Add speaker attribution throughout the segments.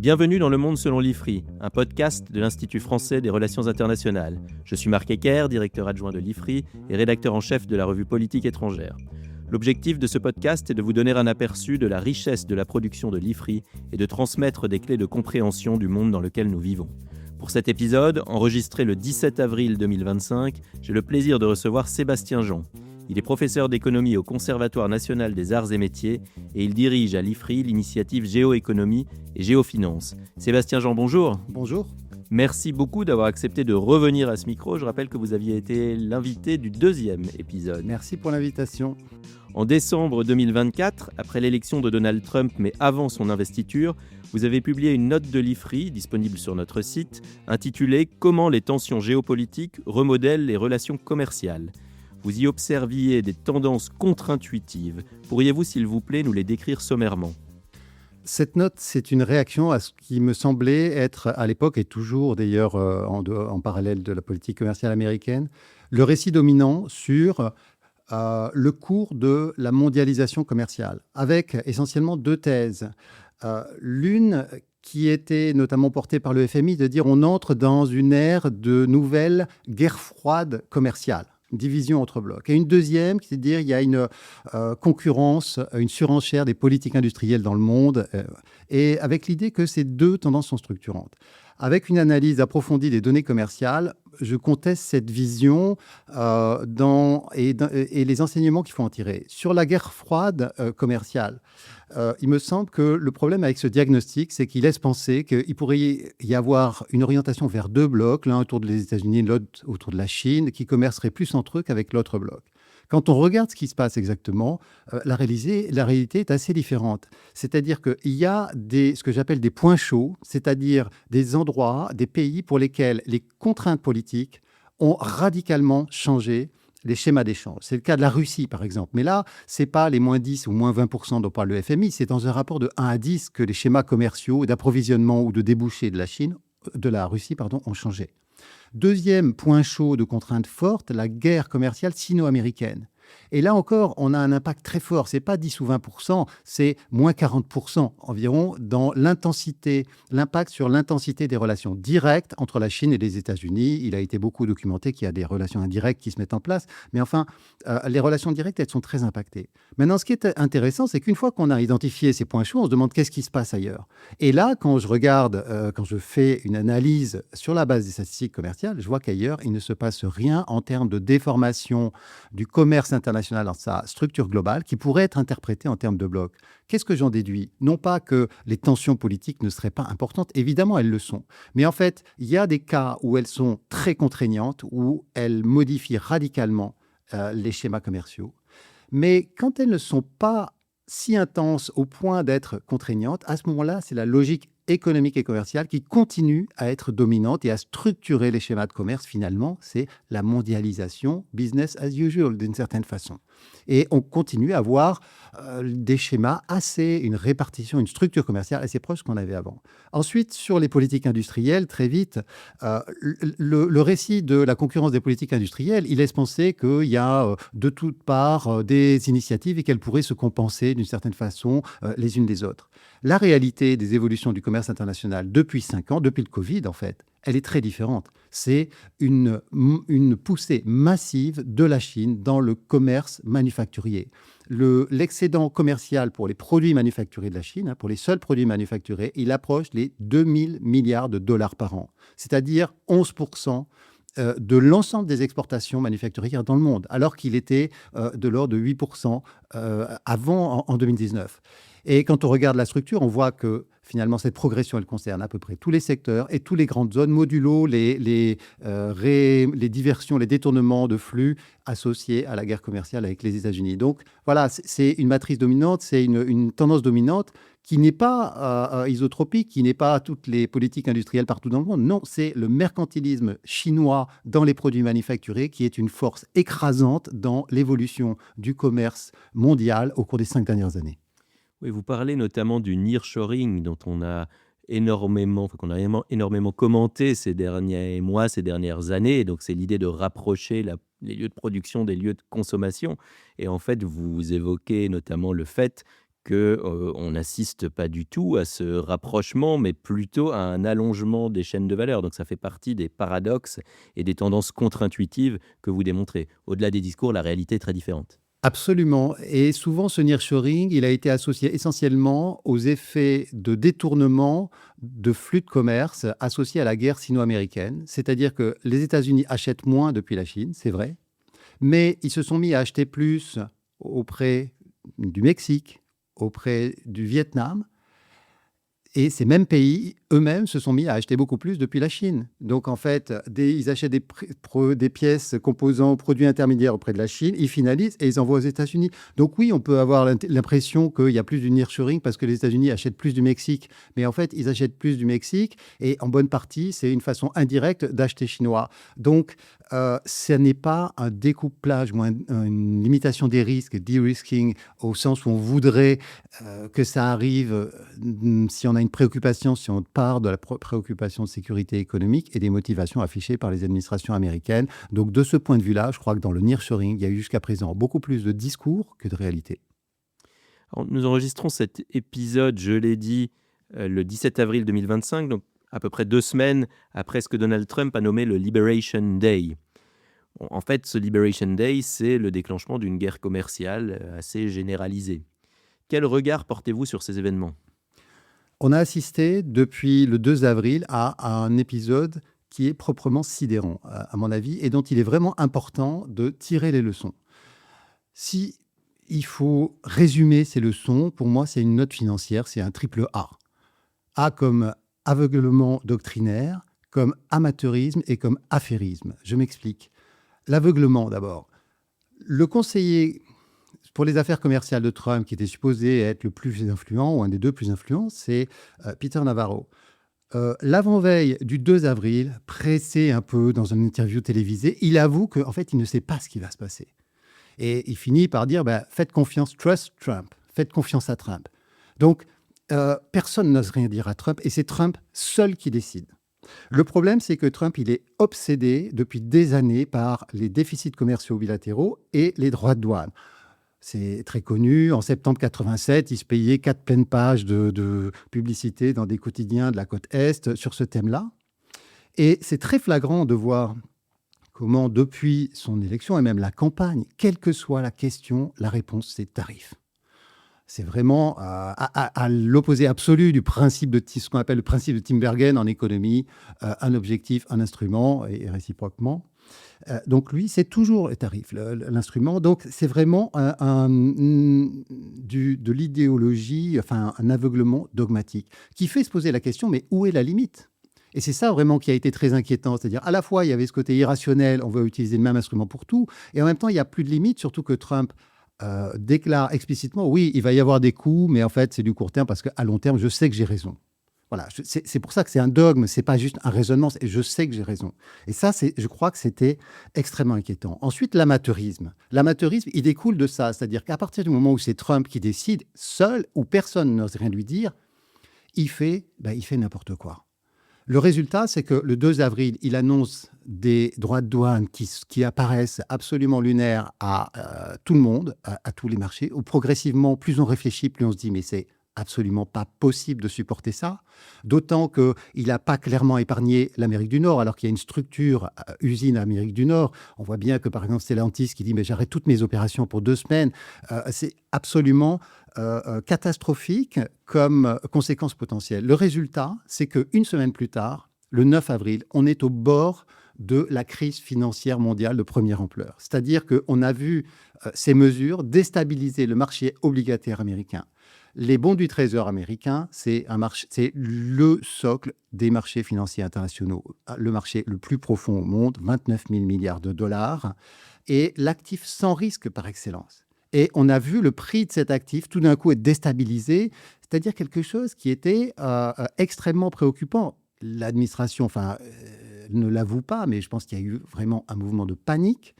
Speaker 1: Bienvenue dans Le Monde selon l'IFRI, un podcast de l'Institut français des relations internationales. Je suis Marc Ecker, directeur adjoint de l'IFRI et rédacteur en chef de la revue Politique étrangère. L'objectif de ce podcast est de vous donner un aperçu de la richesse de la production de l'IFRI et de transmettre des clés de compréhension du monde dans lequel nous vivons. Pour cet épisode, enregistré le 17 avril 2025, j'ai le plaisir de recevoir Sébastien Jean. Il est professeur d'économie au Conservatoire national des arts et métiers et il dirige à l'IFRI l'initiative Géoéconomie et Géofinance. Sébastien Jean, bonjour.
Speaker 2: Bonjour.
Speaker 1: Merci beaucoup d'avoir accepté de revenir à ce micro. Je rappelle que vous aviez été l'invité du 2e épisode.
Speaker 2: Merci pour l'invitation.
Speaker 1: En décembre 2024, après l'élection de Donald Trump, mais avant son investiture, vous avez publié une note de l'IFRI, disponible sur notre site, intitulée « Comment les tensions géopolitiques remodèlent les relations commerciales ». Vous y observiez des tendances contre-intuitives. Pourriez-vous, s'il vous plaît, nous les décrire sommairement ?
Speaker 2: Cette note, c'est une réaction à ce qui me semblait être, à l'époque, et toujours d'ailleurs en parallèle de la politique commerciale américaine, le récit dominant sur le cours de la mondialisation commerciale, avec essentiellement deux thèses. L'une qui était notamment portée par le FMI, de dire on entre dans une ère de nouvelle guerre froide commerciale. Division entre blocs. Et une deuxième, qui est de dire qu'il y a une concurrence, une surenchère des politiques industrielles dans le monde, et avec l'idée que ces deux tendances sont structurantes. Avec une analyse approfondie des données commerciales, je conteste cette vision et les enseignements qu'il faut en tirer. Sur la guerre froide commerciale, il me semble que le problème avec ce diagnostic, c'est qu'il laisse penser qu'il pourrait y avoir une orientation vers deux blocs, l'un autour des États-Unis, l'autre autour de la Chine, qui commerceraient plus entre eux qu'avec l'autre bloc. Quand on regarde ce qui se passe exactement, la réalité est assez différente. C'est-à-dire qu'il y a ce que j'appelle des points chauds, c'est-à-dire des endroits, des pays pour lesquels les contraintes politiques ont radicalement changé les schémas d'échange. C'est le cas de la Russie, par exemple. Mais là, ce n'est pas les moins 10 ou moins 20% dont parle le FMI, c'est dans un rapport de 1 à 10 que les schémas commerciaux d'approvisionnement ou de débouchés de la Russie, ont changé. Deuxième point chaud de contrainte forte, la guerre commerciale sino-américaine. Et là encore, on a un impact très fort. Ce n'est pas 10 ou 20%, c'est moins 40% environ dans l'impact sur l'intensité des relations directes entre la Chine et les États-Unis. Il a été beaucoup documenté qu'il y a des relations indirectes qui se mettent en place. Mais enfin, les relations directes, elles sont très impactées. Maintenant, ce qui est intéressant, c'est qu'une fois qu'on a identifié ces points chauds, on se demande qu'est-ce qui se passe ailleurs. Et là, quand je fais une analyse sur la base des statistiques commerciales, je vois qu'ailleurs, il ne se passe rien en termes de déformation du commerce international dans sa structure globale qui pourrait être interprétée en termes de blocs. Qu'est-ce que j'en déduis ? Non pas que les tensions politiques ne seraient pas importantes, évidemment elles le sont. Mais en fait, il y a des cas où elles sont très contraignantes, où elles modifient radicalement les schémas commerciaux. Mais quand elles ne sont pas si intenses au point d'être contraignantes, à ce moment-là, c'est la logique économique et commerciale qui continue à être dominante et à structurer les schémas de commerce. Finalement, c'est la mondialisation, business as usual, d'une certaine façon. Et on continue à avoir des schémas une répartition, une structure commerciale assez proche de ce qu'on avait avant. Ensuite, sur les politiques industrielles, très vite, le récit de la concurrence des politiques industrielles, il laisse penser qu'il y a de toutes parts des initiatives et qu'elles pourraient se compenser d'une certaine façon les unes des autres. La réalité des évolutions du commerce international depuis 5 ans, depuis le Covid en fait, elle est très différente. C'est une poussée massive de la Chine dans le commerce manufacturier. L'excédent commercial pour les produits manufacturés de la Chine, pour les seuls produits manufacturés, il approche les 2000 milliards de dollars par an, c'est-à-dire 11% de l'ensemble des exportations manufacturières dans le monde, alors qu'il était de l'ordre de 8% avant, en 2019. Et quand on regarde la structure, on voit que finalement, cette progression, elle concerne à peu près tous les secteurs et toutes les grandes zones, modulo les diversions, les détournements de flux associés à la guerre commerciale avec les États-Unis. Donc voilà, c'est une matrice dominante, c'est une tendance dominante qui n'est pas isotropique, qui n'est pas toutes les politiques industrielles partout dans le monde. Non, c'est le mercantilisme chinois dans les produits manufacturés qui est une force écrasante dans l'évolution du commerce mondial au cours des 5 dernières années.
Speaker 1: Oui, vous parlez notamment du nearshoring dont on a énormément commenté ces derniers mois, ces dernières années. Donc, c'est l'idée de rapprocher les lieux de production des lieux de consommation. Et en fait, vous évoquez notamment le fait qu'on n'assiste pas du tout à ce rapprochement, mais plutôt à un allongement des chaînes de valeur. Donc ça fait partie des paradoxes et des tendances contre-intuitives que vous démontrez. Au-delà des discours, la réalité est très différente.
Speaker 2: Absolument. Et souvent, ce nearshoring, il a été associé essentiellement aux effets de détournement de flux de commerce associés à la guerre sino-américaine. C'est-à-dire que les États-Unis achètent moins depuis la Chine, c'est vrai, mais ils se sont mis à acheter plus auprès du Mexique, auprès du Vietnam. Et ces mêmes pays, eux-mêmes, se sont mis à acheter beaucoup plus depuis la Chine. Donc, en fait, ils achètent des pièces, composants, produits intermédiaires auprès de la Chine, ils finalisent et ils envoient aux États-Unis. Donc, oui, on peut avoir l'impression qu'il y a plus du nearshoring parce que les États-Unis achètent plus du Mexique. Mais en fait, ils achètent plus du Mexique et en bonne partie, c'est une façon indirecte d'acheter chinois. Donc, ce n'est pas un découplage ou une limitation des risques, de-risking, au sens où on voudrait que ça arrive si on a une préoccupation, si on part de la préoccupation de sécurité économique et des motivations affichées par les administrations américaines. Donc, de ce point de vue-là, je crois que dans le nearshoring, il y a eu jusqu'à présent beaucoup plus de discours que de réalité.
Speaker 1: Alors, nous enregistrons cet épisode, je l'ai dit, le 17 avril 2025, donc à peu près 2 semaines après ce que Donald Trump a nommé le Liberation Day. Bon, en fait, ce Liberation Day, c'est le déclenchement d'une guerre commerciale assez généralisée. Quel regard portez-vous sur ces événements ?
Speaker 2: On a assisté depuis le 2 avril à un épisode qui est proprement sidérant, à mon avis, et dont il est vraiment important de tirer les leçons. Si il faut résumer ces leçons, pour moi, c'est une note financière, c'est un triple A. A comme aveuglement doctrinaire, comme amateurisme et comme affairisme. Je m'explique. L'aveuglement, d'abord. Le conseiller pour les affaires commerciales de Trump, qui était supposé être le plus influent, ou un des deux plus influents, c'est Peter Navarro. L'avant-veille du 2 avril, pressé un peu dans une interview télévisée, il avoue qu'en fait, il ne sait pas ce qui va se passer. Et il finit par dire faites confiance, trust Trump, faites confiance à Trump. Donc, personne n'ose rien dire à Trump, et c'est Trump seul qui décide. Le problème, c'est que Trump, il est obsédé depuis des années par les déficits commerciaux bilatéraux et les droits de douane. C'est très connu. En septembre 87, il se payait 4 pleines pages de publicité dans des quotidiens de la côte Est sur ce thème-là. Et c'est très flagrant de voir comment, depuis son élection et même la campagne, quelle que soit la question, la réponse, c'est tarif. C'est vraiment à l'opposé absolu du principe de ce qu'on appelle le principe de Tinbergen en économie, un objectif, un instrument, et réciproquement. Donc lui, c'est toujours les tarifs, l'instrument. Donc c'est vraiment de l'idéologie, enfin un aveuglement dogmatique, qui fait se poser la question, mais où est la limite ? Et c'est ça vraiment qui a été très inquiétant. C'est-à-dire, à la fois, il y avait ce côté irrationnel, on veut utiliser le même instrument pour tout, et en même temps, il n'y a plus de limite, surtout que Trump déclare explicitement, oui, il va y avoir des coûts, mais en fait, c'est du court terme, parce qu'à long terme, je sais que j'ai raison. Voilà, c'est pour ça que c'est un dogme, c'est pas juste un raisonnement, et je sais que j'ai raison. Et ça, je crois que c'était extrêmement inquiétant. Ensuite, l'amateurisme. L'amateurisme, il découle de ça, c'est-à-dire qu'à partir du moment où c'est Trump qui décide, seul, où personne n'ose rien lui dire, il fait n'importe quoi. Le résultat, c'est que le 2 avril, il annonce des droits de douane qui apparaissent absolument lunaires à tout le monde, à tous les marchés, où progressivement, plus on réfléchit, plus on se dit, mais c'est absolument pas possible de supporter ça, d'autant qu'il n'a pas clairement épargné l'Amérique du Nord, alors qu'il y a une structure usine Amérique du Nord. On voit bien que, par exemple, Stellantis qui dit « mais j'arrête toutes mes opérations pour 2 semaines », c'est absolument catastrophique comme conséquence potentielle. Le résultat, c'est qu'une semaine plus tard, le 9 avril, on est au bord de la crise financière mondiale de première ampleur. C'est-à-dire qu'on a vu ces mesures déstabiliser le marché obligataire américain. Les bons du Trésor américain, c'est le socle des marchés financiers internationaux, le marché le plus profond au monde, 29 000 milliards de dollars, et l'actif sans risque par excellence. Et on a vu le prix de cet actif tout d'un coup être déstabilisé, c'est-à-dire quelque chose qui était extrêmement préoccupant. L'administration, ne l'avoue pas, mais je pense qu'il y a eu vraiment un mouvement de panique.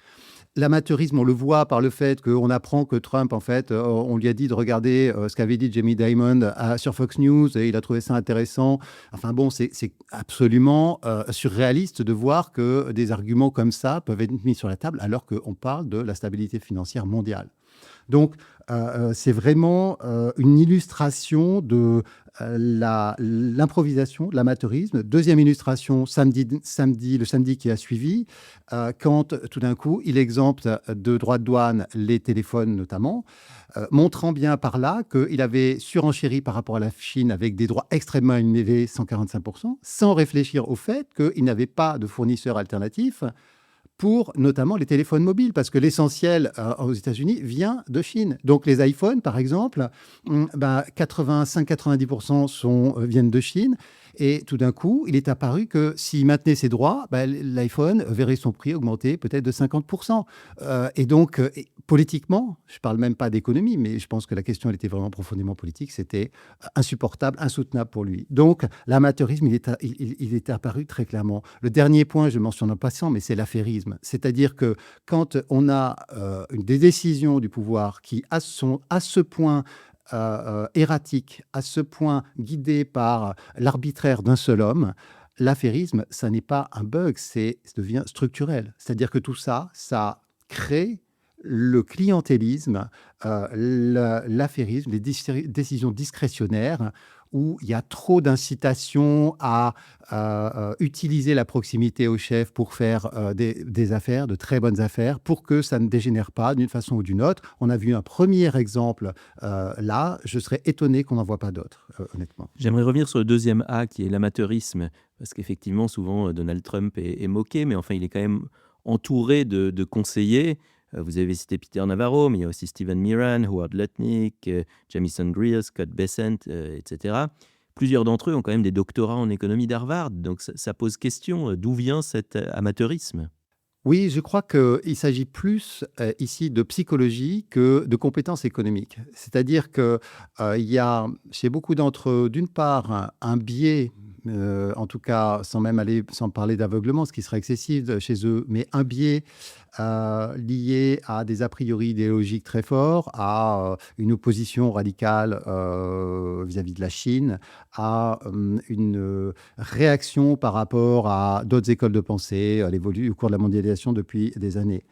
Speaker 2: L'amateurisme, on le voit par le fait qu'on apprend que Trump, en fait, on lui a dit de regarder ce qu'avait dit Jamie Dimon sur Fox News et il a trouvé ça intéressant. Enfin bon, c'est absolument surréaliste de voir que des arguments comme ça peuvent être mis sur la table alors qu'on parle de la stabilité financière mondiale. Donc, c'est vraiment une illustration de l'improvisation, de l'amateurisme. Deuxième illustration, le samedi qui a suivi, quand tout d'un coup, il exempte de droits de douane les téléphones notamment, montrant bien par là qu'il avait surenchéri par rapport à la Chine avec des droits extrêmement élevés, 145%, sans réfléchir au fait qu'il n'avait pas de fournisseur alternatif pour notamment les téléphones mobiles, parce que l'essentiel aux États-Unis vient de Chine. Donc les iPhones, par exemple, 85-90% viennent de Chine. Et tout d'un coup, il est apparu que s'il maintenait ses droits, l'iPhone verrait son prix augmenter peut-être de 50%. Et donc, politiquement, je ne parle même pas d'économie, mais je pense que la question elle était vraiment profondément politique, c'était insupportable, insoutenable pour lui. Donc, l'amateurisme, il est apparu très clairement. Le dernier point, je mentionne en passant, mais c'est l'affairisme. C'est-à-dire que quand on a des décisions du pouvoir qui sont à ce point erratique, à ce point guidé par l'arbitraire d'un seul homme, l'affairisme, ça n'est pas un bug, ça devient structurel. C'est-à-dire que tout ça, ça crée le clientélisme, l'affairisme, les décisions discrétionnaires, où il y a trop d'incitation à utiliser la proximité au chef pour faire des affaires, de très bonnes affaires, pour que ça ne dégénère pas d'une façon ou d'une autre. On a vu un premier exemple là. Je serais étonné qu'on n'en voit pas d'autres, honnêtement.
Speaker 1: J'aimerais revenir sur le deuxième A, qui est l'amateurisme, parce qu'effectivement, souvent, Donald Trump est moqué, mais enfin, il est quand même entouré de conseillers. Vous avez cité Peter Navarro, mais il y a aussi Stephen Miran, Howard Lutnick, Jamison Greer, Scott Bessent, etc. Plusieurs d'entre eux ont quand même des doctorats en économie d'Harvard, donc ça pose question, d'où vient cet amateurisme?
Speaker 2: Oui, je crois qu'il s'agit plus ici de psychologie que de compétences économiques. C'est-à-dire qu'il y a chez beaucoup d'entre eux, d'une part, un biais, en tout cas sans parler d'aveuglement, ce qui serait excessif chez eux, mais un biais lié à des a priori idéologiques très forts, à une opposition radicale vis-à-vis de la Chine, à une réaction par rapport à d'autres écoles de pensée au cours de la mondialisation depuis des années.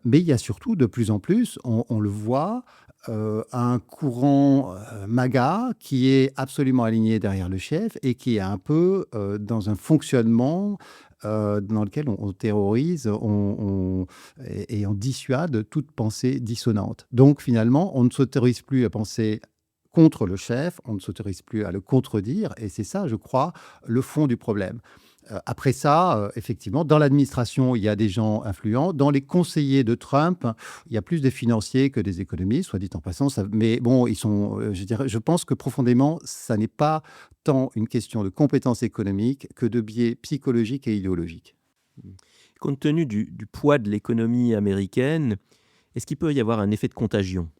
Speaker 2: Mais il y a surtout, de plus en plus, on le voit, un courant MAGA qui est absolument aligné derrière le chef et qui est un peu dans un fonctionnement dans lequel on terrorise et on dissuade toute pensée dissonante. Donc finalement, on ne s'autorise plus à penser contre le chef, on ne s'autorise plus à le contredire, et c'est ça, je crois, le fond du problème. Après ça, effectivement, dans l'administration, il y a des gens influents. Dans les conseillers de Trump, il y a plus des financiers que des économistes, soit dit en passant. Mais bon, je pense que profondément, ça n'est pas tant une question de compétences économiques que de biais psychologiques et idéologiques.
Speaker 1: Compte tenu du poids de l'économie américaine, est-ce qu'il peut y avoir un effet de contagion?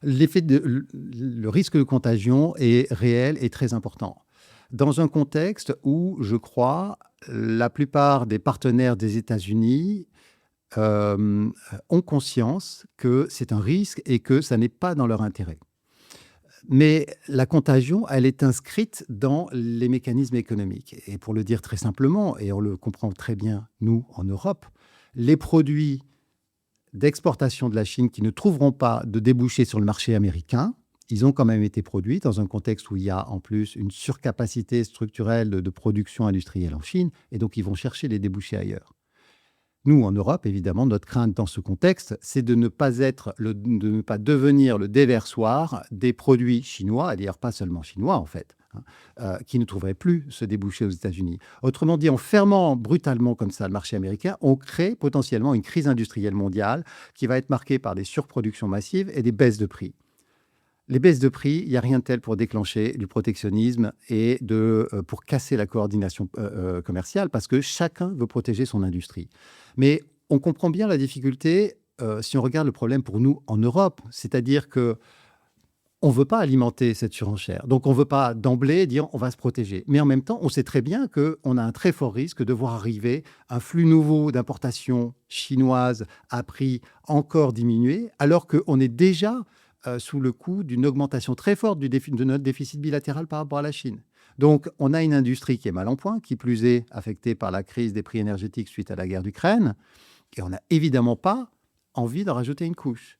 Speaker 2: Le risque de contagion est réel et très important. Dans un contexte où, je crois, la plupart des partenaires des États-Unis ont conscience que c'est un risque et que ça n'est pas dans leur intérêt. Mais la contagion, elle est inscrite dans les mécanismes économiques. Et pour le dire très simplement, et on le comprend très bien, nous, en Europe, les produits d'exportation de la Chine qui ne trouveront pas de débouchés sur le marché américain, ils ont quand même été produits dans un contexte où il y a en plus une surcapacité structurelle de production industrielle en Chine, et donc ils vont chercher les débouchés ailleurs. Nous, en Europe, évidemment, notre crainte dans ce contexte, c'est de ne pas devenir le déversoir des produits chinois, et d'ailleurs pas seulement chinois en fait, qui ne trouveraient plus ce débouché aux États-Unis. Autrement dit, en fermant brutalement comme ça le marché américain, on crée potentiellement une crise industrielle mondiale qui va être marquée par des surproductions massives et des baisses de prix. Les baisses de prix, il n'y a rien de tel pour déclencher du protectionnisme et pour casser la coordination commerciale, parce que chacun veut protéger son industrie. Mais on comprend bien la difficulté si on regarde le problème pour nous en Europe, c'est-à-dire que on ne veut pas alimenter cette surenchère. Donc, on ne veut pas d'emblée dire on va se protéger. Mais en même temps, on sait très bien qu'on a un très fort risque de voir arriver un flux nouveau d'importations chinoises à prix encore diminué, alors qu'on est déjà sous le coup d'une augmentation très forte de notre déficit bilatéral par rapport à la Chine. Donc, on a une industrie qui est mal en point, qui plus est affectée par la crise des prix énergétiques suite à la guerre d'Ukraine, et on n'a évidemment pas envie d'en rajouter une couche.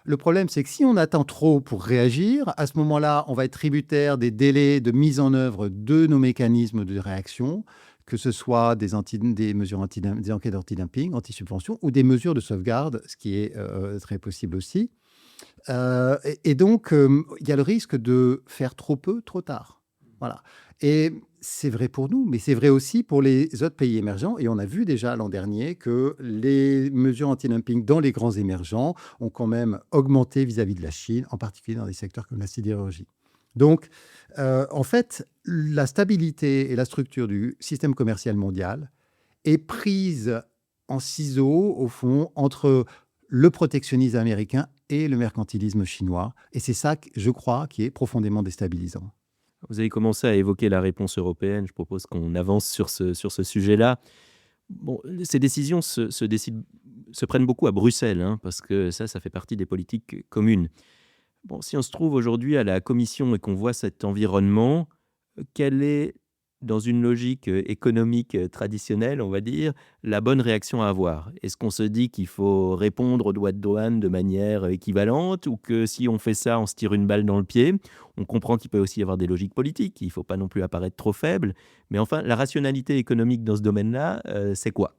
Speaker 2: Le problème, c'est que si on attend trop pour réagir, à ce moment-là, on va être tributaire des délais de mise en œuvre de nos mécanismes de réaction, que ce soit des mesures des enquêtes anti-dumping, anti-subvention ou des mesures de sauvegarde, ce qui est très possible aussi. Et donc, il y a le risque de faire trop peu, trop tard. Voilà. Et c'est vrai pour nous, mais c'est vrai aussi pour les autres pays émergents. Et on a vu déjà l'an dernier que les mesures anti-dumping dans les grands émergents ont quand même augmenté vis-à-vis de la Chine, en particulier dans des secteurs comme la sidérurgie. Donc, en fait, la stabilité et la structure du système commercial mondial est prise en ciseaux, au fond, entre le protectionnisme américain et le mercantilisme chinois. Et c'est ça, je crois, qui est profondément déstabilisant.
Speaker 1: Vous avez commencé à évoquer la réponse européenne. Je propose qu'on avance sur ce sujet-là. Bon, ces décisions se prennent beaucoup à Bruxelles, hein, parce que ça fait partie des politiques communes. Bon, si on se trouve aujourd'hui à la Commission et qu'on voit cet environnement, quelle est, dans une logique économique traditionnelle, on va dire, la bonne réaction à avoir? Est-ce qu'on se dit qu'il faut répondre aux droits de douane de manière équivalente, ou que si on fait ça, on se tire une balle dans le pied? On comprend qu'il peut aussi y avoir des logiques politiques, il ne faut pas non plus apparaître trop faible, mais enfin, la rationalité économique dans ce domaine-là, c'est quoi?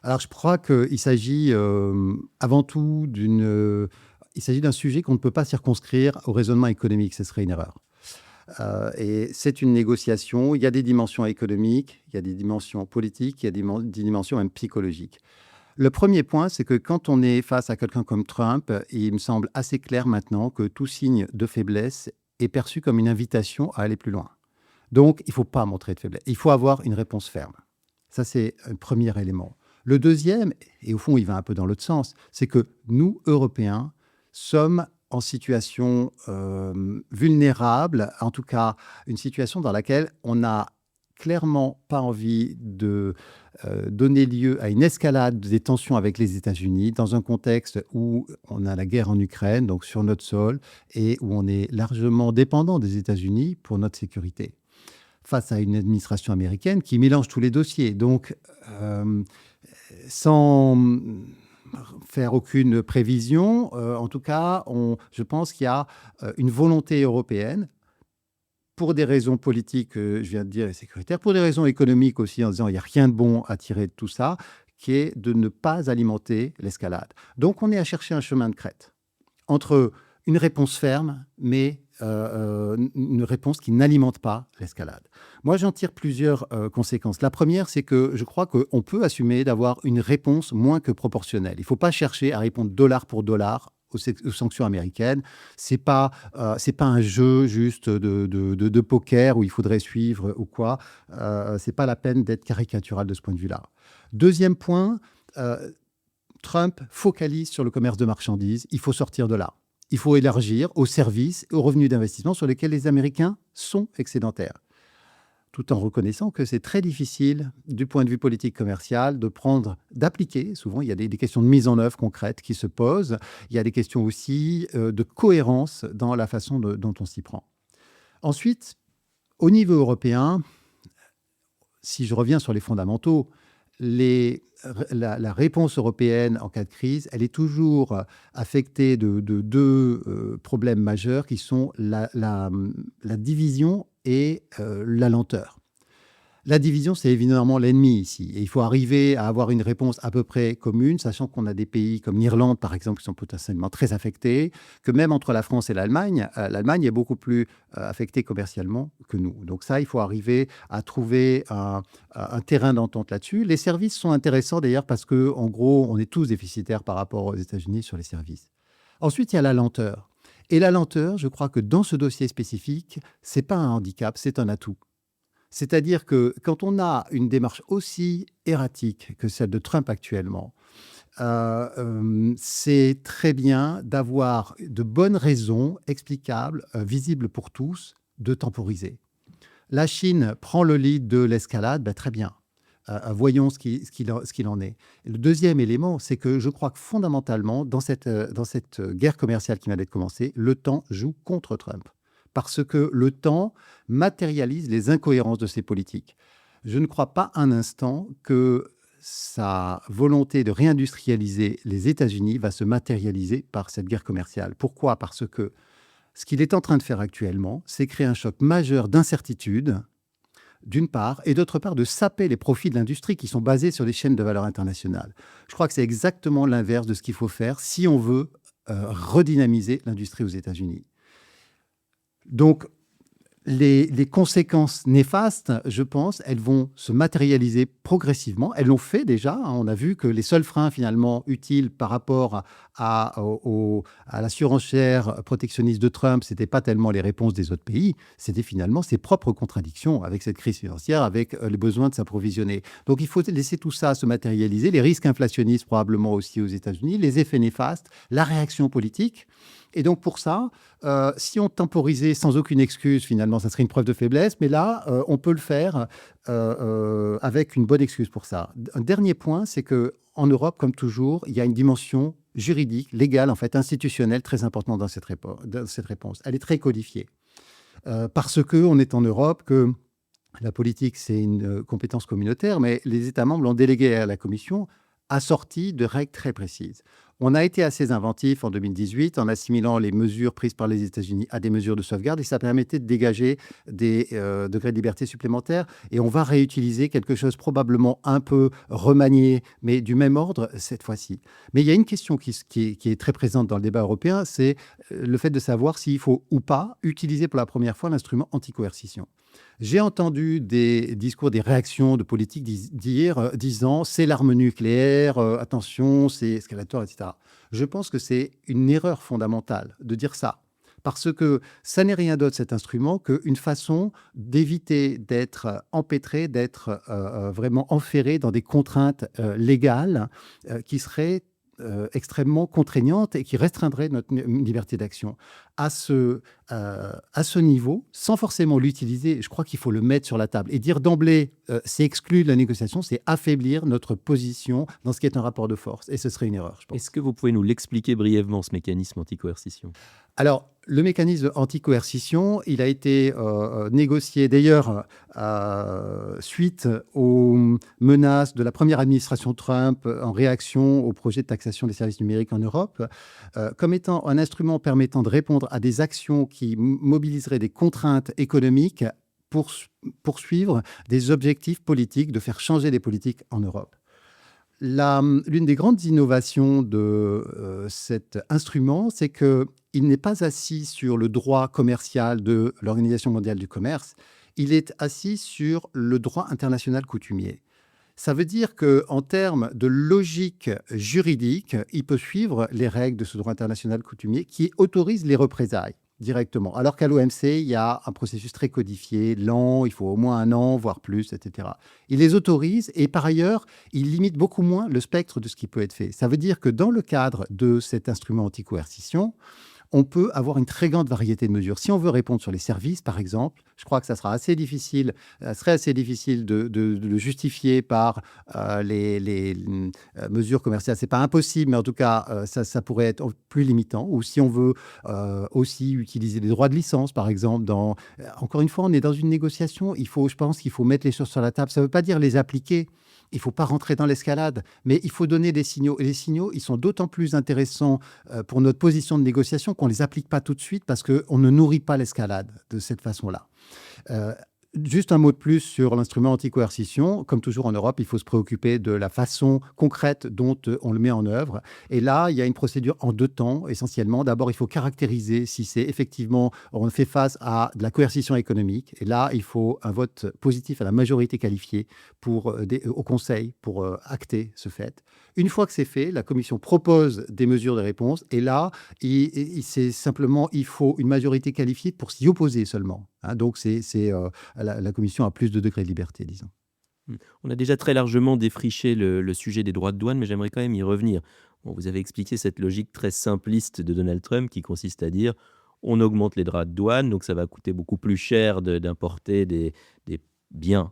Speaker 2: Alors, je crois qu'il s'agit avant tout il s'agit d'un sujet qu'on ne peut pas circonscrire au raisonnement économique. Ce serait une erreur. Et c'est une négociation. Il y a des dimensions économiques, il y a des dimensions politiques, il y a des dimensions même psychologiques. Le premier point, c'est que quand on est face à quelqu'un comme Trump, il me semble assez clair maintenant que tout signe de faiblesse est perçu comme une invitation à aller plus loin. Donc, il ne faut pas montrer de faiblesse. Il faut avoir une réponse ferme. Ça, c'est un premier élément. Le deuxième, et au fond, il va un peu dans l'autre sens, c'est que nous, Européens, sommes en situation vulnérable, en tout cas une situation dans laquelle on n'a clairement pas envie de donner lieu à une escalade des tensions avec les États-Unis dans un contexte où on a la guerre en Ukraine, donc sur notre sol, et où on est largement dépendant des États-Unis pour notre sécurité, face à une administration américaine qui mélange tous les dossiers. Donc, sans faire aucune prévision, en tout cas, je pense qu'il y a une volonté européenne, pour des raisons politiques, je viens de dire, et sécuritaires, pour des raisons économiques aussi, en disant il n'y a rien de bon à tirer de tout ça, qui est de ne pas alimenter l'escalade. Donc, on est à chercher un chemin de crête entre une réponse ferme, mais une réponse qui n'alimente pas l'escalade. Moi, j'en tire plusieurs conséquences. La première, c'est que je crois qu'on peut assumer d'avoir une réponse moins que proportionnelle. Il ne faut pas chercher à répondre dollar pour dollar aux sanctions américaines. C'est pas un jeu juste de poker où il faudrait suivre ou quoi. C'est pas la peine d'être caricatural de ce point de vue-là. Deuxième point, Trump focalise sur le commerce de marchandises. Il faut sortir de là. Il faut élargir aux services et aux revenus d'investissement sur lesquels les Américains sont excédentaires, tout en reconnaissant que c'est très difficile, du point de vue politique commercial, d'appliquer. Souvent, il y a des questions de mise en œuvre concrètes qui se posent. Il y a des questions aussi de cohérence dans la façon dont on s'y prend. Ensuite, au niveau européen, si je reviens sur les fondamentaux, la réponse européenne en cas de crise, elle est toujours affectée de deux problèmes majeurs qui sont la division et la lenteur. La division, c'est évidemment l'ennemi ici. Et il faut arriver à avoir une réponse à peu près commune, sachant qu'on a des pays comme l'Irlande, par exemple, qui sont potentiellement très affectés, que même entre la France et l'Allemagne, l'Allemagne est beaucoup plus affectée commercialement que nous. Donc ça, il faut arriver à trouver un terrain d'entente là-dessus. Les services sont intéressants d'ailleurs parce qu'en gros, on est tous déficitaires par rapport aux États-Unis sur les services. Ensuite, il y a la lenteur. Et la lenteur, je crois que dans ce dossier spécifique, ce n'est pas un handicap, c'est un atout. C'est-à-dire que quand on a une démarche aussi erratique que celle de Trump actuellement, c'est très bien d'avoir de bonnes raisons explicables, visibles pour tous, de temporiser. La Chine prend le lead de l'escalade, très bien. Voyons ce qu'il en est. Et le deuxième élément, c'est que je crois que fondamentalement, dans cette guerre commerciale qui vient d'être commencée, le temps joue contre Trump. Parce que le temps matérialise les incohérences de ces politiques. Je ne crois pas un instant que sa volonté de réindustrialiser les États-Unis va se matérialiser par cette guerre commerciale. Pourquoi? Parce que ce qu'il est en train de faire actuellement, c'est créer un choc majeur d'incertitude, d'une part, et d'autre part, de saper les profits de l'industrie qui sont basés sur les chaînes de valeur internationales. Je crois que c'est exactement l'inverse de ce qu'il faut faire si on veut redynamiser l'industrie aux États-Unis. Donc, les conséquences néfastes, je pense, elles vont se matérialiser progressivement. Elles l'ont fait déjà. On a vu que les seuls freins finalement utiles par rapport à la surenchère protectionniste de Trump, ce n'était pas tellement les réponses des autres pays, c'était finalement ses propres contradictions avec cette crise financière, avec les besoins de s'approvisionner. Donc il faut laisser tout ça se matérialiser, les risques inflationnistes probablement aussi aux États-Unis, les effets néfastes, la réaction politique. Et donc pour ça, si on temporisait sans aucune excuse, finalement, ça serait une preuve de faiblesse. Mais là, on peut le faire avec une bonne excuse pour ça. Un dernier point, c'est qu'en Europe, comme toujours, il y a une dimension juridique, légale, en fait, institutionnelle, très importante dans cette réponse. Elle est très codifiée. Parce qu'on est en Europe, que la politique, c'est une compétence communautaire, mais les États membres l'ont déléguée à la Commission, assortie de règles très précises. On a été assez inventif en 2018 en assimilant les mesures prises par les États-Unis à des mesures de sauvegarde et ça permettait de dégager des degrés de liberté supplémentaires. Et on va réutiliser quelque chose probablement un peu remanié, mais du même ordre cette fois-ci. Mais il y a une question qui est très présente dans le débat européen, c'est le fait de savoir s'il faut ou pas utiliser pour la première fois l'instrument anti-coercition. J'ai entendu des discours, des réactions de politiques disant c'est l'arme nucléaire, attention, c'est escalator, etc. Je pense que c'est une erreur fondamentale de dire ça. Parce que ça n'est rien d'autre, cet instrument, qu'une façon d'éviter d'être empêtré, d'être vraiment enferré dans des contraintes légales qui seraient extrêmement contraignantes et qui restreindraient notre liberté d'action. À ce niveau, sans forcément l'utiliser, je crois qu'il faut le mettre sur la table. Et dire d'emblée, c'est exclu de la négociation, c'est affaiblir notre position dans ce qui est un rapport de force. Et ce serait une erreur, je pense.
Speaker 1: Est-ce que vous pouvez nous l'expliquer brièvement, ce mécanisme anti-coercition?
Speaker 2: Alors, le mécanisme anti-coercition, il a été négocié d'ailleurs suite aux menaces de la première administration Trump en réaction au projet de taxation des services numériques en Europe, comme étant un instrument permettant de répondre à des actions qui mobiliseraient des contraintes économiques pour poursuivre des objectifs politiques, de faire changer les politiques en Europe. L'une des grandes innovations de cet instrument, c'est qu'il n'est pas assis sur le droit commercial de l'Organisation mondiale du commerce, il est assis sur le droit international coutumier. Ça veut dire qu'en termes de logique juridique, il peut suivre les règles de ce droit international coutumier qui autorise les représailles directement. Alors qu'à l'OMC, il y a un processus très codifié, lent, il faut au moins 1 an, voire plus, etc. Il les autorise et par ailleurs, il limite beaucoup moins le spectre de ce qui peut être fait. Ça veut dire que dans le cadre de cet instrument anti-coercition, on peut avoir une très grande variété de mesures. Si on veut répondre sur les services, par exemple, je crois que ça sera assez difficile, serait assez difficile de le justifier par les mesures commerciales. C'est pas impossible, mais en tout cas, ça pourrait être plus limitant. Ou si on veut aussi utiliser les droits de licence, par exemple. Encore une fois, on est dans une négociation. Je pense qu'il faut mettre les choses sur la table. Ça ne veut pas dire les appliquer. Il ne faut pas rentrer dans l'escalade, mais il faut donner des signaux. Et les signaux, ils sont d'autant plus intéressants pour notre position de négociation qu'on ne les applique pas tout de suite parce qu'on ne nourrit pas l'escalade de cette façon-là. Juste un mot de plus sur l'instrument anti-coercition. Comme toujours en Europe, il faut se préoccuper de la façon concrète dont on le met en œuvre. Et là, il y a une procédure en 2 temps, essentiellement. D'abord, il faut caractériser si c'est effectivement, on fait face à de la coercition économique. Et là, il faut un vote positif à la majorité qualifiée au Conseil pour acter ce fait. Une fois que c'est fait, la Commission propose des mesures de réponse. Et là, c'est simplement, il faut une majorité qualifiée pour s'y opposer seulement. Hein, donc, la Commission a plus de degrés de liberté, disons.
Speaker 1: On a déjà très largement défriché le sujet des droits de douane, mais j'aimerais quand même y revenir. Bon, vous avez expliqué cette logique très simpliste de Donald Trump qui consiste à dire on augmente les droits de douane, donc ça va coûter beaucoup plus cher d'importer des biens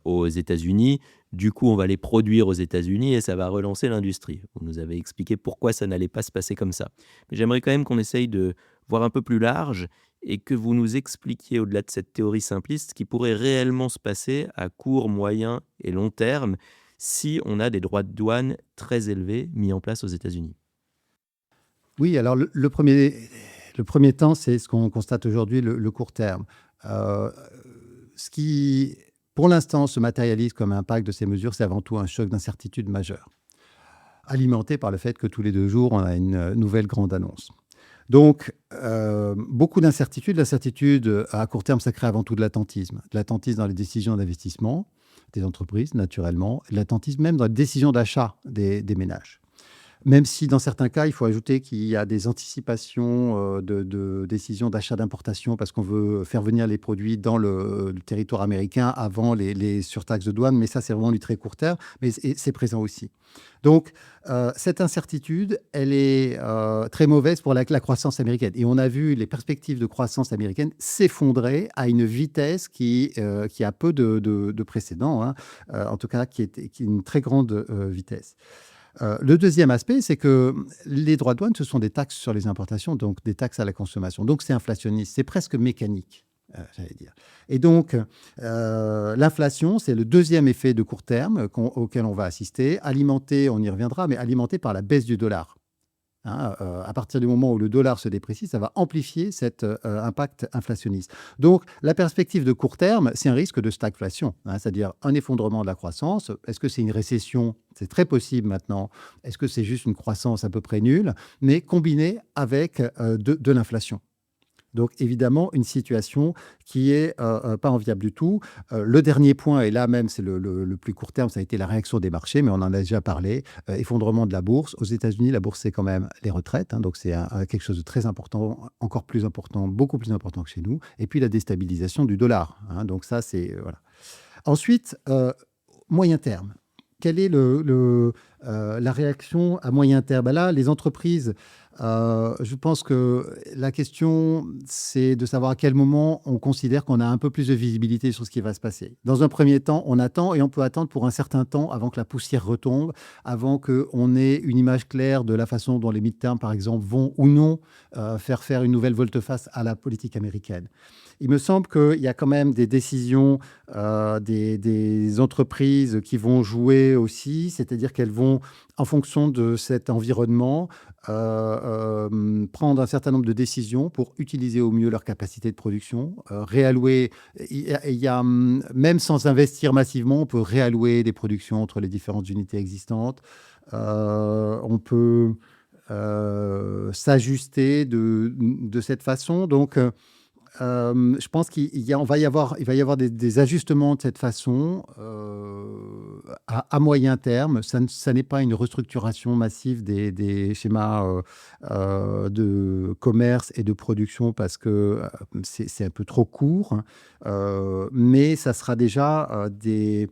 Speaker 1: aux États-Unis. Du coup, on va les produire aux États-Unis et ça va relancer l'industrie. Vous nous avez expliqué pourquoi ça n'allait pas se passer comme ça. Mais j'aimerais quand même qu'on essaye de voir un peu plus large et que vous nous expliquiez, au-delà de cette théorie simpliste, ce qui pourrait réellement se passer à court, moyen et long terme si on a des droits de douane très élevés mis en place aux États-Unis?
Speaker 2: Oui, alors le premier temps, c'est ce qu'on constate aujourd'hui, le court terme. Euh, Ce qui, pour l'instant, se matérialise comme impact de ces mesures, c'est avant tout un choc d'incertitude majeur, alimenté par le fait que tous les 2 jours, on a une nouvelle grande annonce. Donc, beaucoup d'incertitudes. L'incertitude, à court terme, ça crée avant tout de l'attentisme. De l'attentisme dans les décisions d'investissement des entreprises, naturellement, et de l'attentisme même dans les décisions d'achat des ménages. Même si dans certains cas, il faut ajouter qu'il y a des anticipations de décisions d'achat d'importation parce qu'on veut faire venir les produits dans le territoire américain avant les surtaxes de douane, mais ça, c'est vraiment du très court terme, mais c'est présent aussi. Donc, cette incertitude, elle est très mauvaise pour la croissance américaine. Et on a vu les perspectives de croissance américaine s'effondrer à une vitesse qui a peu de précédent, hein, en tout cas qui est une très grande vitesse. Le deuxième aspect, c'est que les droits de douane, ce sont des taxes sur les importations, donc des taxes à la consommation. Donc c'est inflationniste, c'est presque mécanique, j'allais dire. Et donc l'inflation, c'est le deuxième effet de court terme auquel on va assister, alimenté, on y reviendra, mais alimenté par la baisse du dollar. Hein, à partir du moment où le dollar se déprécie, ça va amplifier cet impact inflationniste. Donc, la perspective de court terme, c'est un risque de stagflation, hein, c'est-à-dire un effondrement de la croissance. Est-ce que c'est une récession? C'est très possible maintenant. Est-ce que c'est juste une croissance à peu près nulle, mais combinée avec de l'inflation? Donc, évidemment, une situation qui est pas enviable du tout. Le dernier point, et là même, c'est le plus court terme, ça a été la réaction des marchés, mais on en a déjà parlé. Effondrement de la bourse. Aux États-Unis, la bourse, c'est quand même les retraites. Hein, donc, c'est quelque chose de très important, encore plus important, beaucoup plus important que chez nous. Et puis, la déstabilisation du dollar. Hein, donc, ça, c'est... voilà. Ensuite, moyen terme. Quelle est la réaction à moyen terme? Ben là, les entreprises, je pense que la question, c'est de savoir à quel moment on considère qu'on a un peu plus de visibilité sur ce qui va se passer. Dans un premier temps, on attend et on peut attendre pour un certain temps avant que la poussière retombe, avant qu'on ait une image claire de la façon dont les midterms, par exemple, vont ou non faire une nouvelle volte-face à la politique américaine. Il me semble qu'il y a quand même des décisions des entreprises qui vont jouer aussi, c'est-à-dire qu'elles vont, en fonction de cet environnement, prendre un certain nombre de décisions pour utiliser au mieux leur capacité de production, réallouer. Même sans investir massivement, on peut réallouer des productions entre les différentes unités existantes. On peut s'ajuster de cette façon. Donc, je pense il va y avoir des ajustements de cette façon à moyen terme. Ça n'est pas une restructuration massive des schémas de commerce et de production parce que c'est un peu trop court, hein. Mais ça sera déjà des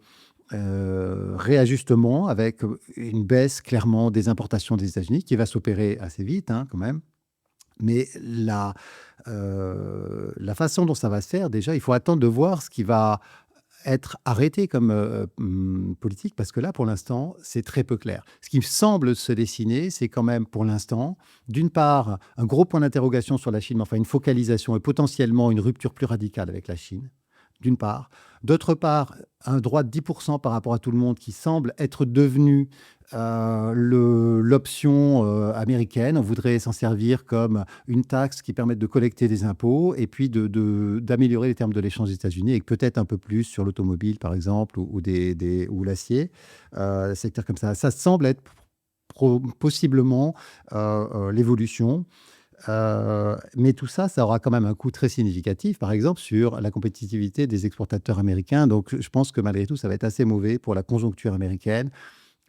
Speaker 2: réajustements avec une baisse clairement des importations des États-Unis qui va s'opérer assez vite, hein, quand même. Mais la façon dont ça va se faire, déjà, il faut attendre de voir ce qui va être arrêté comme politique, parce que là, pour l'instant, c'est très peu clair. Ce qui me semble se dessiner, c'est quand même, pour l'instant, d'une part, un gros point d'interrogation sur la Chine, mais enfin une focalisation et potentiellement une rupture plus radicale avec la Chine, d'une part. D'autre part, un droit de 10% par rapport à tout le monde qui semble être devenu l'option américaine. On voudrait s'en servir comme une taxe qui permette de collecter des impôts et puis d'améliorer les termes de l'échange des États-Unis et peut-être un peu plus sur l'automobile, par exemple, ou l'acier, secteur comme ça. Ça semble être possiblement l'évolution. Mais tout ça, ça aura quand même un coût très significatif, par exemple, sur la compétitivité des exportateurs américains. Donc, je pense que malgré tout, ça va être assez mauvais pour la conjoncture américaine.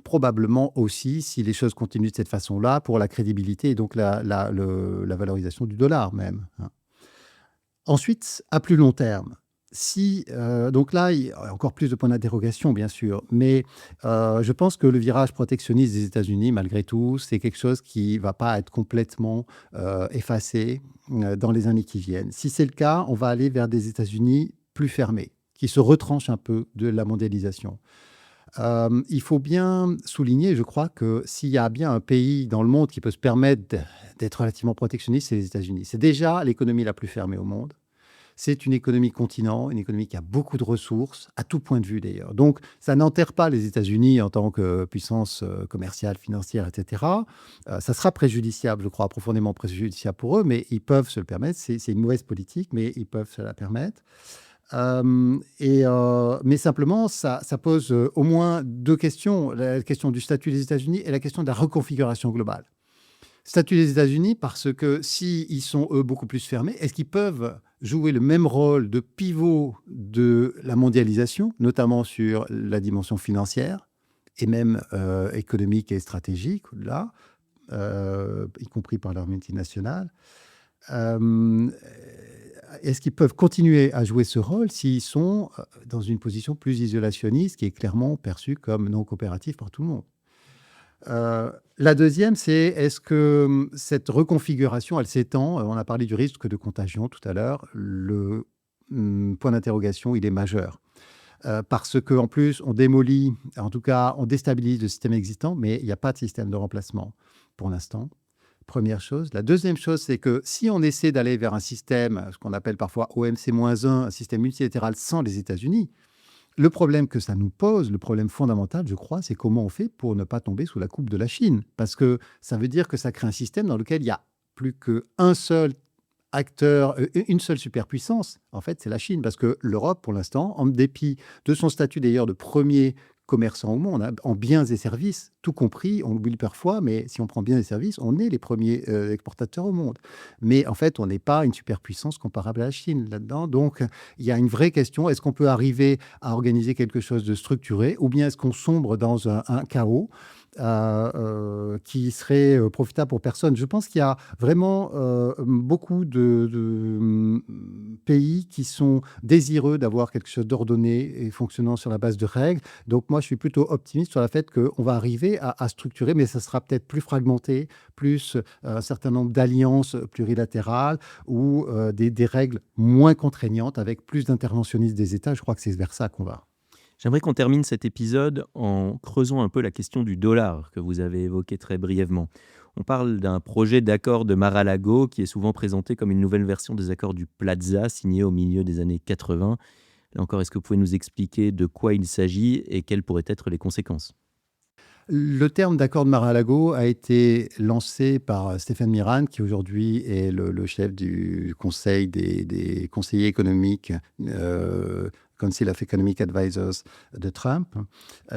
Speaker 2: Probablement aussi, si les choses continuent de cette façon-là, pour la crédibilité et donc la valorisation du dollar même, hein. Ensuite, à plus long terme, donc là, il y a encore plus de points d'interrogation, bien sûr, mais je pense que le virage protectionniste des États-Unis, malgré tout, c'est quelque chose qui ne va pas être complètement effacé dans les années qui viennent. Si c'est le cas, on va aller vers des États-Unis plus fermés, qui se retranchent un peu de la mondialisation. Il faut bien souligner, je crois, que s'il y a bien un pays dans le monde qui peut se permettre d'être relativement protectionniste, c'est les États-Unis. C'est déjà l'économie la plus fermée au monde. c'est une économie continent, une économie qui a beaucoup de ressources, à tout point de vue d'ailleurs. Donc, ça n'enterre pas les États-Unis en tant que puissance commerciale, financière, etc. Ça sera préjudiciable, je crois, profondément préjudiciable pour eux, mais ils peuvent se le permettre. C'est une mauvaise politique, mais ils peuvent se la permettre. Mais simplement, ça pose au moins deux questions. La question du statut des États-Unis et la question de la reconfiguration globale. Statut des États-Unis parce que s'ils sont, eux, beaucoup plus fermés, est-ce qu'ils peuvent jouer le même rôle de pivot de la mondialisation, notamment sur la dimension financière et même économique et stratégique, au-delà, y compris par leur multinationale. Est-ce qu'ils peuvent continuer à jouer ce rôle s'ils sont dans une position plus isolationniste, qui est clairement perçue comme non coopérative par tout le monde? La deuxième, c'est est-ce que cette reconfiguration, elle s'étend? On a parlé du risque de contagion tout à l'heure. Le point d'interrogation, il est majeur. Parce qu'en plus, on démolit, en tout cas, on déstabilise le système existant, mais il n'y a pas de système de remplacement pour l'instant. Première chose. La deuxième chose, c'est que si on essaie d'aller vers un système, ce qu'on appelle parfois OMC-1, un système multilatéral sans les États-Unis, le problème que ça nous pose, le problème fondamental, je crois, c'est comment on fait pour ne pas tomber sous la coupe de la Chine. Parce que ça veut dire que ça crée un système dans lequel il n'y a plus qu'un seul acteur, une seule superpuissance. En fait, c'est la Chine. Parce que l'Europe, pour l'instant, en dépit de son statut d'ailleurs de premier commerçant au monde, en biens et services, tout compris, on l'oublie parfois, mais si on prend biens et services, on est les premiers exportateurs au monde. Mais en fait, on n'est pas une superpuissance comparable à la Chine là-dedans. Donc, il y a une vraie question. Est-ce qu'on peut arriver à organiser quelque chose de structuré ou bien est-ce qu'on sombre dans un chaos qui serait profitable pour personne? Je pense qu'il y a vraiment beaucoup de pays qui sont désireux d'avoir quelque chose d'ordonné et fonctionnant sur la base de règles. Donc moi, je suis plutôt optimiste sur le fait qu'on va arriver à structurer, mais ça sera peut-être plus fragmenté, plus un certain nombre d'alliances plurilatérales ou des règles moins contraignantes avec plus d'interventionnisme des États. Je crois que c'est vers ça qu'on va.
Speaker 1: J'aimerais qu'on termine cet épisode en creusant un peu la question du dollar que vous avez évoqué très brièvement. On parle d'un projet d'accord de Mar-a-Lago qui est souvent présenté comme une nouvelle version des accords du Plaza signés au milieu des années 80. Là encore, est-ce que vous pouvez nous expliquer de quoi il s'agit et quelles pourraient être les conséquences?
Speaker 2: Le terme d'accord de Mar-a-Lago a été lancé par Stéphane Miran, qui aujourd'hui est le chef du conseil des conseillers économiques, Council of Economic Advisors de Trump,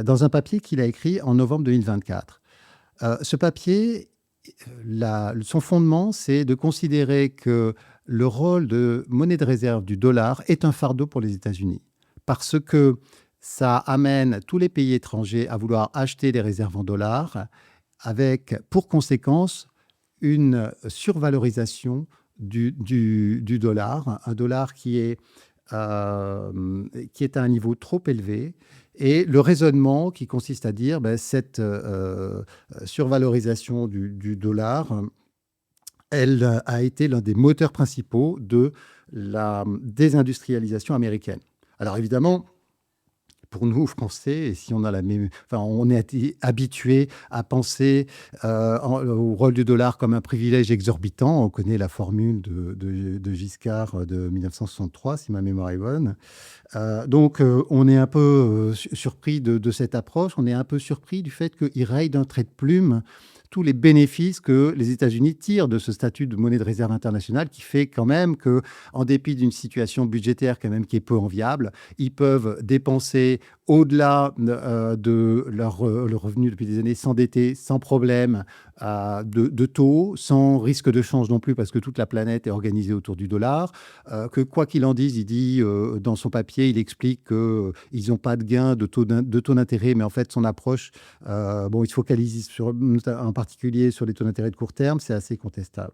Speaker 2: dans un papier qu'il a écrit en novembre 2024. Ce papier, son fondement, c'est de considérer que le rôle de monnaie de réserve du dollar est un fardeau pour les États-Unis, parce que ça amène tous les pays étrangers à vouloir acheter des réserves en dollars, avec pour conséquence une survalorisation du dollar, un dollar qui est à un niveau trop élevé. Et le raisonnement qui consiste à dire cette survalorisation du dollar, elle a été l'un des moteurs principaux de la désindustrialisation américaine. Alors évidemment, pour nous, Français, et si on a on est habitué à penser au rôle du dollar comme un privilège exorbitant. On connaît la formule de Giscard de 1963, si ma mémoire est bonne. Donc, on est un peu surpris de cette approche. On est un peu surpris du fait qu'il raye d'un trait de plume tous les bénéfices que les États-Unis tirent de ce statut de monnaie de réserve internationale, qui fait quand même que, en dépit d'une situation budgétaire quand même qui est peu enviable, ils peuvent dépenser au-delà de leur revenu depuis des années, s'endetter sans problème de taux, sans risque de change non plus, parce que toute la planète est organisée autour du dollar, que quoi qu'il en dise, il dit dans son papier, il explique qu'ils n'ont pas de gain de taux d'intérêt, mais en fait, son approche, il se focalise en particulier sur les taux d'intérêt de court terme, c'est assez contestable.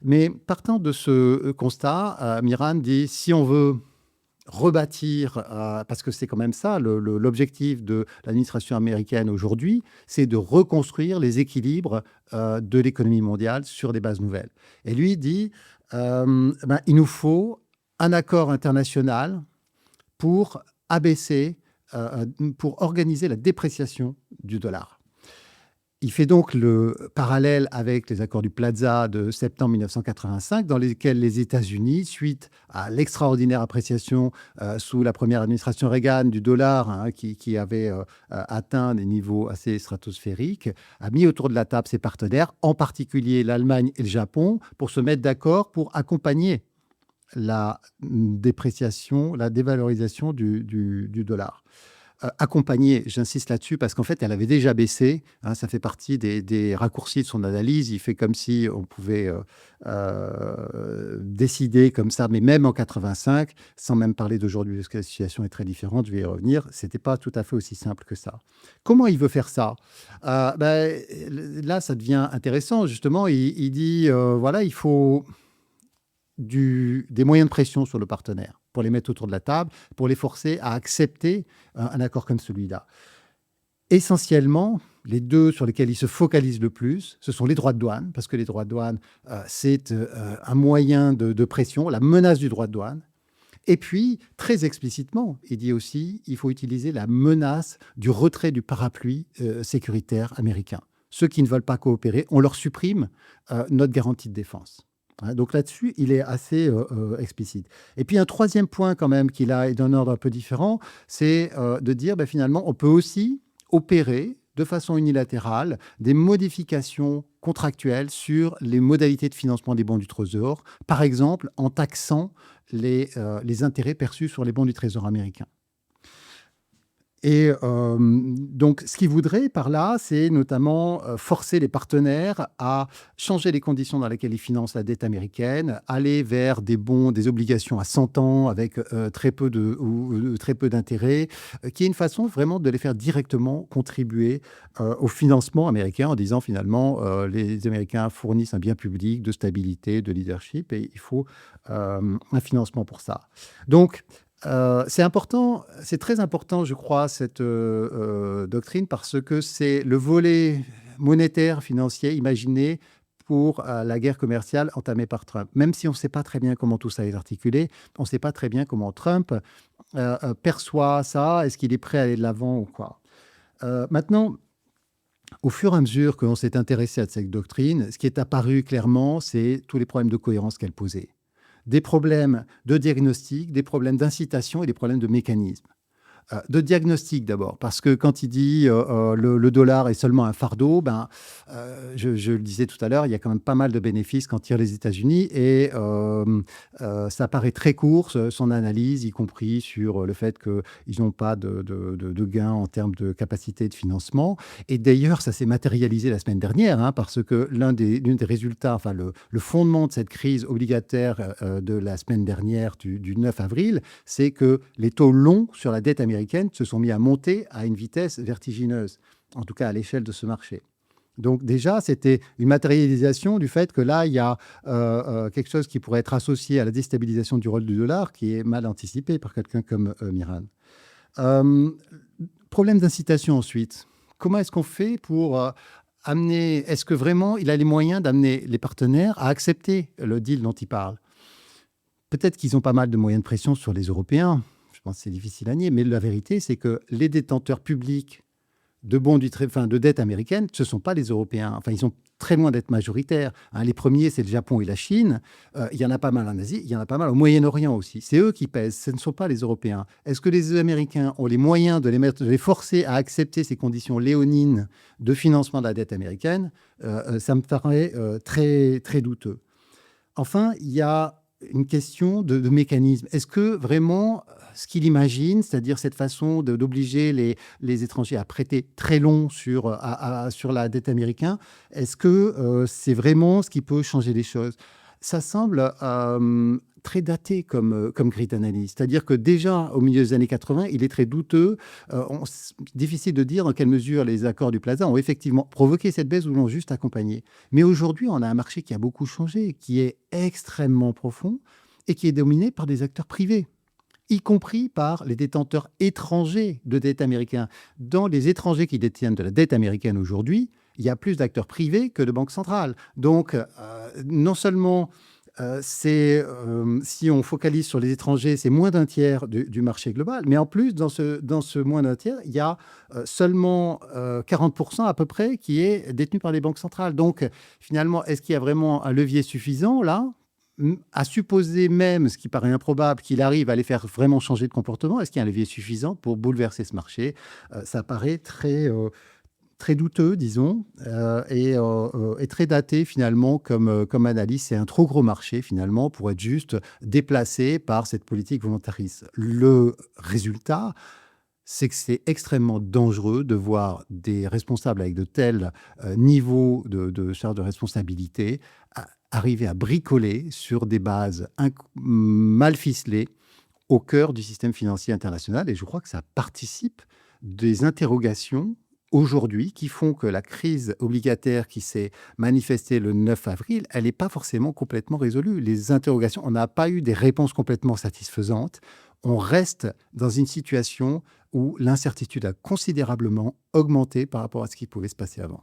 Speaker 2: Mais partant de ce constat, Miran dit, si on veut rebâtir, parce que c'est quand même ça, l'objectif de l'administration américaine aujourd'hui, c'est de reconstruire les équilibres de l'économie mondiale sur des bases nouvelles. Et lui dit, il nous faut un accord international pour abaisser, pour organiser la dépréciation du dollar. Il fait donc le parallèle avec les accords du Plaza de septembre 1985, dans lesquels les États-Unis, suite à l'extraordinaire appréciation sous la première administration Reagan du dollar, hein, qui avait atteint des niveaux assez stratosphériques, a mis autour de la table ses partenaires, en particulier l'Allemagne et le Japon, pour se mettre d'accord pour accompagner la dépréciation, la dévalorisation du dollar. Accompagnée, j'insiste là-dessus, parce qu'en fait, elle avait déjà baissé. Hein, ça fait partie des raccourcis de son analyse. Il fait comme si on pouvait décider comme ça, mais même en 85, sans même parler d'aujourd'hui, parce que la situation est très différente, je vais y revenir, ce n'était pas tout à fait aussi simple que ça. Comment il veut faire ça? Là, ça devient intéressant. Justement, il dit, voilà, il faut des moyens de pression sur le partenaire pour les mettre autour de la table, pour les forcer à accepter un accord comme celui-là. Essentiellement, les deux sur lesquels il se focalise le plus, ce sont les droits de douane, parce que les droits de douane, c'est un moyen de pression, la menace du droit de douane. Et puis, très explicitement, il dit aussi qu'il faut utiliser la menace du retrait du parapluie sécuritaire américain. Ceux qui ne veulent pas coopérer, on leur supprime notre garantie de défense. Donc là-dessus, il est assez explicite. Et puis un troisième point quand même qu'il a, et d'un ordre un peu différent, c'est de dire finalement, on peut aussi opérer de façon unilatérale des modifications contractuelles sur les modalités de financement des bons du Trésor, par exemple en taxant les intérêts perçus sur les bons du Trésor américain. Et donc, ce qu'il voudrait par là, c'est notamment forcer les partenaires à changer les conditions dans lesquelles ils financent la dette américaine, aller vers des bons, des obligations à 100 ans avec très peu d'intérêt, qui est une façon vraiment de les faire directement contribuer au financement américain en disant finalement les Américains fournissent un bien public de stabilité, de leadership et il faut un financement pour ça. Donc, c'est important, c'est très important, je crois, cette doctrine, parce que c'est le volet monétaire, financier, imaginé pour la guerre commerciale entamée par Trump. Même si on ne sait pas très bien comment tout ça est articulé, on ne sait pas très bien comment Trump perçoit ça, est-ce qu'il est prêt à aller de l'avant ou quoi. Maintenant, au fur et à mesure que l'on s'est intéressé à cette doctrine, ce qui est apparu clairement, c'est tous les problèmes de cohérence qu'elle posait. Des problèmes de diagnostic, des problèmes d'incitation et des problèmes de mécanisme. De diagnostic d'abord, parce que quand il dit le dollar est seulement un fardeau, je le disais tout à l'heure, il y a quand même pas mal de bénéfices qu'en tirent les États-Unis et ça paraît très court, son analyse, y compris sur le fait qu'ils n'ont pas de gains en termes de capacité de financement. Et d'ailleurs, ça s'est matérialisé la semaine dernière, parce que l'un des résultats, enfin le fondement de cette crise obligataire de la semaine dernière, du 9 avril, c'est que les taux longs sur la dette américaine se sont mis à monter à une vitesse vertigineuse, en tout cas à l'échelle de ce marché. Donc déjà, c'était une matérialisation du fait que là, il y a quelque chose qui pourrait être associé à la déstabilisation du rôle du dollar, qui est mal anticipé par quelqu'un comme Miran. Problème d'incitation ensuite. Comment est-ce qu'on fait pour amener... Est-ce que vraiment il a les moyens d'amener les partenaires à accepter le deal dont il parle? Peut-être qu'ils ont pas mal de moyens de pression sur les Européens. Je pense que c'est difficile à nier, mais la vérité, c'est que les détenteurs publics de bons de dette américaine, ce ne sont pas les Européens. Enfin, ils sont très loin d'être majoritaires. Les premiers, c'est le Japon et la Chine. Il y en a pas mal en Asie, il y en a pas mal au Moyen-Orient aussi. C'est eux qui pèsent, ce ne sont pas les Européens. Est-ce que les Américains ont les moyens de les forcer à accepter ces conditions léonines de financement de la dette américaine? Ça me paraît très, très douteux. Enfin, il y a une question de mécanisme. Est-ce que vraiment ce qu'il imagine, c'est-à-dire cette façon d'obliger les étrangers à prêter très long sur la dette américaine, est-ce que c'est vraiment ce qui peut changer les choses? Ça semble très daté comme grille d'analyse. C'est-à-dire que déjà, au milieu des années 80, il est très douteux. Difficile de dire dans quelle mesure les accords du Plaza ont effectivement provoqué cette baisse ou l'ont juste accompagné. Mais aujourd'hui, on a un marché qui a beaucoup changé, qui est extrêmement profond et qui est dominé par des acteurs privés, y compris par les détenteurs étrangers de dette américaine. Dans les étrangers qui détiennent de la dette américaine aujourd'hui, il y a plus d'acteurs privés que de banques centrales. Donc, non seulement Si on focalise sur les étrangers, c'est moins d'un tiers du marché global. Mais en plus, dans ce moins d'un tiers, il y a seulement 40% à peu près qui est détenu par les banques centrales. Donc, finalement, est-ce qu'il y a vraiment un levier suffisant là, à supposer même, ce qui paraît improbable, qu'il arrive à les faire vraiment changer de comportement? Est-ce qu'il y a un levier suffisant pour bouleverser ce marché? Ça paraît très douteux, disons, et très daté finalement comme analyse. C'est un trop gros marché finalement pour être juste déplacé par cette politique volontariste. Le résultat, c'est que c'est extrêmement dangereux de voir des responsables avec de tels niveaux de charge de responsabilité arriver à bricoler sur des bases mal ficelées au cœur du système financier international. Et je crois que ça participe des interrogations aujourd'hui qui font que la crise obligataire qui s'est manifestée le 9 avril, elle n'est pas forcément complètement résolue. Les interrogations, on n'a pas eu des réponses complètement satisfaisantes. On reste dans une situation où l'incertitude a considérablement augmenté par rapport à ce qui pouvait se passer avant.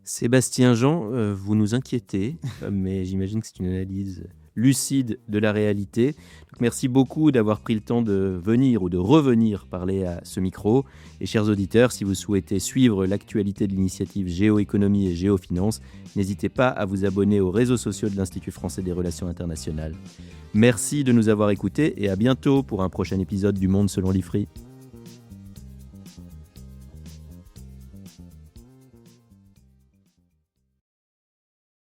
Speaker 1: Sébastien Jean, vous nous inquiétez, mais j'imagine que c'est une analyse lucide de la réalité. Donc, merci beaucoup d'avoir pris le temps de venir ou de revenir parler à ce micro. Et chers auditeurs, si vous souhaitez suivre l'actualité de l'initiative Géoéconomie et Géofinance, n'hésitez pas à vous abonner aux réseaux sociaux de l'Institut français des relations internationales. Merci de nous avoir écoutés et à bientôt pour un prochain épisode du Monde selon l'IFRI.